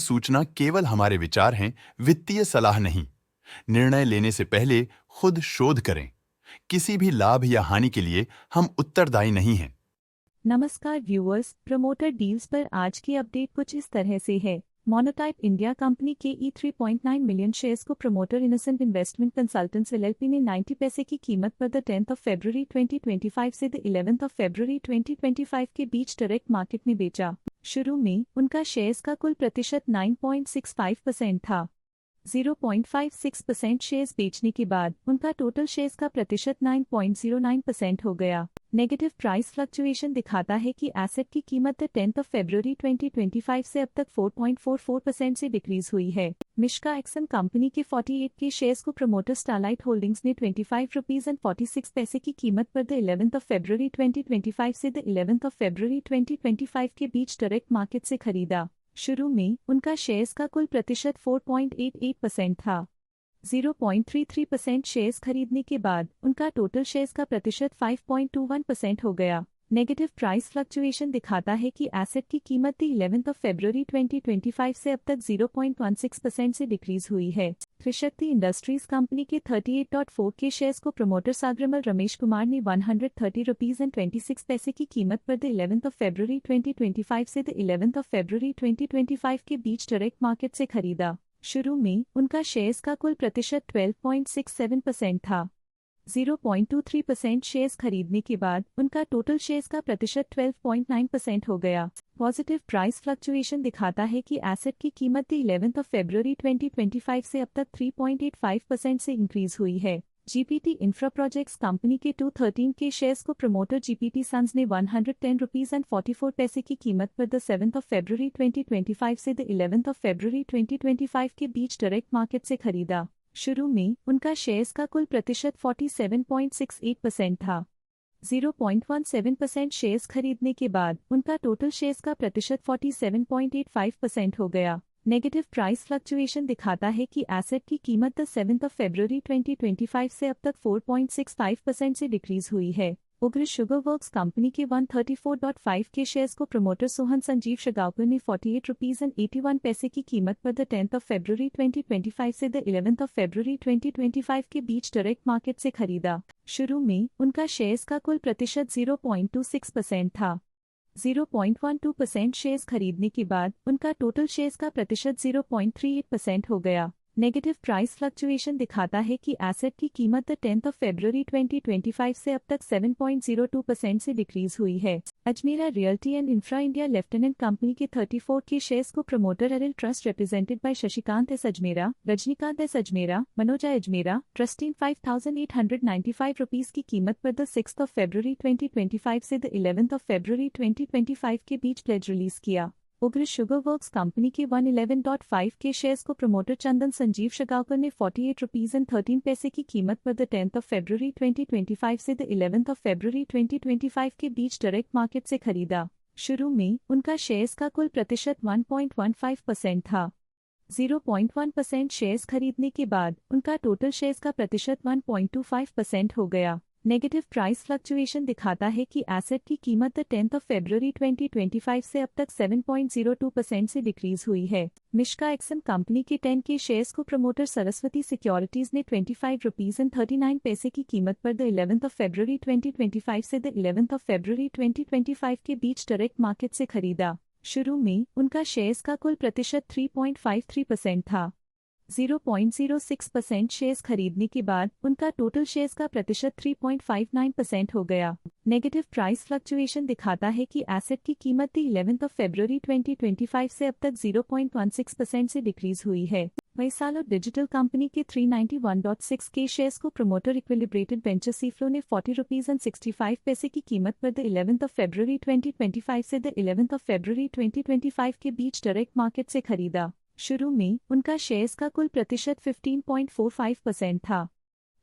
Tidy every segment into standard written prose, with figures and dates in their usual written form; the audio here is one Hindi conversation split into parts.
सूचना केवल हमारे विचार हैं, वित्तीय सलाह नहीं। निर्णय लेने से पहले खुद शोध करें। किसी भी लाभ या हानि के लिए हम उत्तरदायी नहीं हैं। नमस्कार व्यूअर्स, प्रमोटर डील्स पर आज की अपडेट कुछ इस तरह से है। मोनोटाइप इंडिया कंपनी के 3.9 मिलियन शेयर्स को promoter innocent investment consultants LLP ने 90 पैसे की कीमत पर द 10th ऑफ फरवरी 2025 से द 11th ऑफ फरवरी 2025 के बीच डायरेक्ट मार्केट में बेचा। शुरू में उनका शेयर्स का कुल प्रतिशत 9.65% था। 0.56% शेयर्स बेचने के बाद उनका टोटल शेयर्स का प्रतिशत 9.09% हो गया। नेगेटिव प्राइस फ्लक्चुएशन दिखाता है कि एसेट की कीमत 10th ऑफ फरवरी 2025 से अब तक 4.44% से डिक्रीज हुई है। मिश्का एक्सन कंपनी के 48 के शेयर्स को प्रमोटर स्टारलाइट होल्डिंग्स ने 25 रुपीज एंड 46 पैसे की कीमत पर द 11th ऑफ फरवरी 2025 से द 11th ऑफ फरवरी 2025 के बीच डायरेक्ट मार्केट से खरीदा। शुरू में उनका शेयर्स का कुल प्रतिशत 4.88% था। 0.33% शेयर्स खरीदने के बाद उनका टोटल शेयर्स का प्रतिशत 5.21% हो गया। नेगेटिव प्राइस फ्लक्चुएशन दिखाता है कि एसेट की कीमत 11th ऑफ फरवरी 2025 से अब तक 0.16% से डिक्रीज हुई है। त्रिशक्ति इंडस्ट्रीज कंपनी के 38.4 के शेयर्स को प्रमोटर साग्रमल रमेश कुमार ने 130 रुपीज एंड 26 पैसे की कीमत पर द 11th ऑफ फरवरी 2025 से द 11th ऑफ फरवरी 2025 के बीच डायरेक्ट मार्केट से खरीदा। शुरू में उनका शेयर्स का कुल प्रतिशत 12.67% था। 0.23% शेयर्स खरीदने के बाद उनका टोटल शेयर्स का प्रतिशत 12.9% हो गया। पॉजिटिव प्राइस फ्लक्चुएशन दिखाता है कि एसेट की कीमत 11th ऑफ फरवरी 2025 से अब तक 3.85% से इंक्रीज हुई है। जीपीटी इंफ्रा प्रोजेक्ट्स कंपनी के 213 के शेयर्स को प्रमोटर जीपीटी सन्स ने 110 रुपीज एंड 44 पैसे की कीमत पर द 7th ऑफ फरवरी 2025 से द 11th ऑफ फरवरी 2025 के बीच डायरेक्ट मार्केट से खरीदा। शुरू में उनका शेयर्स का कुल प्रतिशत 47.68% था। 0.17% शेयर्स खरीदने के बाद उनका टोटल शेयर्स का प्रतिशत 47.85% हो गया। नेगेटिव प्राइस फ्लक्चुएशन दिखाता है कि एसेट की कीमत 7th ऑफ फरवरी 2025 से अब तक 4.65% से डिक्रीज हुई है। उग्र शुगर वर्क्स कंपनी के 134.5 के शेयर्स को प्रमोटर सोहन संजीव शगावकर ने 48 रुपीज एंड 81 पैसे की कीमत पर द 10th ऑफ फरवरी 2025 से द 11th ऑफ फरवरी 2025 के बीच डायरेक्ट मार्केट से खरीदा। शुरू में उनका शेयर्स का कुल प्रतिशत 0.26% था। 0.12% शेयर्स खरीदने के बाद उनका टोटल शेयर्स का प्रतिशत 0.38% हो गया। नेगेटिव प्राइस फ्लक्चुएशन दिखाता है कि एसेट की कीमत 10th ऑफ फरवरी 2025 से अब तक 7.02% से डिक्रीज हुई है। Ajmera realty and infra India लेफ्टिनेंट कंपनी के 34 के शेयर्स को प्रमोटर एरल trust represented by Shashikant S Ajmera, Rajnikant S Ajmera, Manoja Ajmera trust in 5,895 rupees की कीमत पर द 6th ऑफ फरवरी 2025 से द 11th ऑफ फरवरी 2025 के बीच प्लेज रिलीज किया। उग्र शुगर वर्क्स कंपनी के 111.5 के शेयर्स को प्रमोटर चंदन संजीव शगावकर ने 48 रुपीज एंड 13 पैसे की कीमत पर द 10th ऑफ फरवरी 2025 से द 11th ऑफ फरवरी 2025 के बीच डायरेक्ट मार्केट से खरीदा। शुरू में उनका शेयर्स का कुल प्रतिशत 1.15% था। 0.1% शेयर्स खरीदने के बाद उनका टोटल शेयर्स का प्रतिशत 1.25% हो गया। नेगेटिव प्राइस फ्लक्चुएशन दिखाता है कि एसेट की कीमत 10th ऑफ फरवरी 2025 से अब तक 7.02% से डिक्रीज हुई है। मिश्का एक्सन कंपनी के 10 के शेयर्स को प्रमोटर सरस्वती सिक्योरिटीज ने 25 रुपीज एंड 39 पैसे की कीमत पर द 11th ऑफ फरवरी 2025 से द 11th ऑफ फरवरी 2025 के बीच डायरेक्ट मार्केट से खरीदा। शुरू में उनका शेयर्स का कुल प्रतिशत 3.53% था। 0.06% शेयर्स खरीदने के बाद उनका टोटल शेयर्स का प्रतिशत 3.59% हो गया। नेगेटिव प्राइस फ्लक्चुएशन दिखाता है कि एसेट की कीमत 11th ऑफ फरवरी 2025 से अब तक 0.16% से डिक्रीज हुई है। वैसालो डिजिटल कंपनी के 391.6 के शेयर्स को प्रमोटर इक्विलिब्रेटेड वेंचर सीफ्लो ने 40 रुपीज एंड 65 पैसे की कीमत पर द 11th ऑफ फरवरी 2025 से द 11th ऑफ फरवरी 2025 के बीच डायरेक्ट मार्केट से खरीदा। शुरू में उनका शेयर्स का कुल प्रतिशत 15.45% था।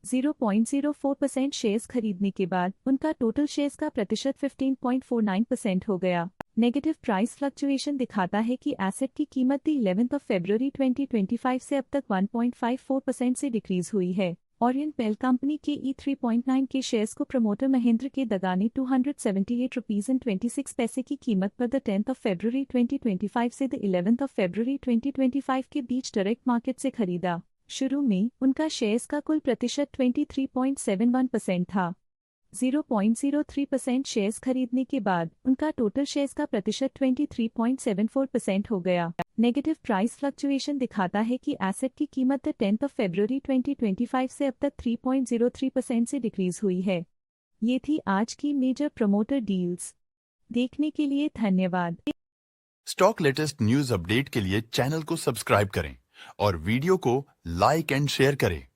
0.04% शेयर्स खरीदने के बाद उनका टोटल शेयर्स का प्रतिशत 15.49% हो गया। नेगेटिव प्राइस फ्लक्चुएशन दिखाता है कि एसेट की कीमत 11th ऑफ फरवरी 2025 से अब तक 1.54% से डिक्रीज हुई है। ओरियंट बेल कंपनी के E3.9 के शेयर्स को प्रमोटर महेंद्र के दगा ने 278 रुपीज एंड 26 पैसे की कीमत पर द 10th ऑफ फरवरी 2025 से द 11th ऑफ फरवरी 2025 के बीच डायरेक्ट मार्केट से खरीदा। शुरू में उनका शेयर्स का कुल प्रतिशत 23.71% था। 0.03% शेयर्स खरीदने के बाद उनका टोटल शेयर्स का प्रतिशत 23.74% हो गया। नेगेटिव प्राइस फ्लक्चुएशन दिखाता है कि एसेट की कीमत 10th ऑफ फरवरी 2025 से अब तक 3.03% से डिक्रीज हुई है। ये थी आज की मेजर प्रमोटर डील्स। देखने के लिए धन्यवाद। स्टॉक लेटेस्ट न्यूज अपडेट के लिए चैनल को सब्सक्राइब करें और वीडियो को लाइक एंड शेयर करें।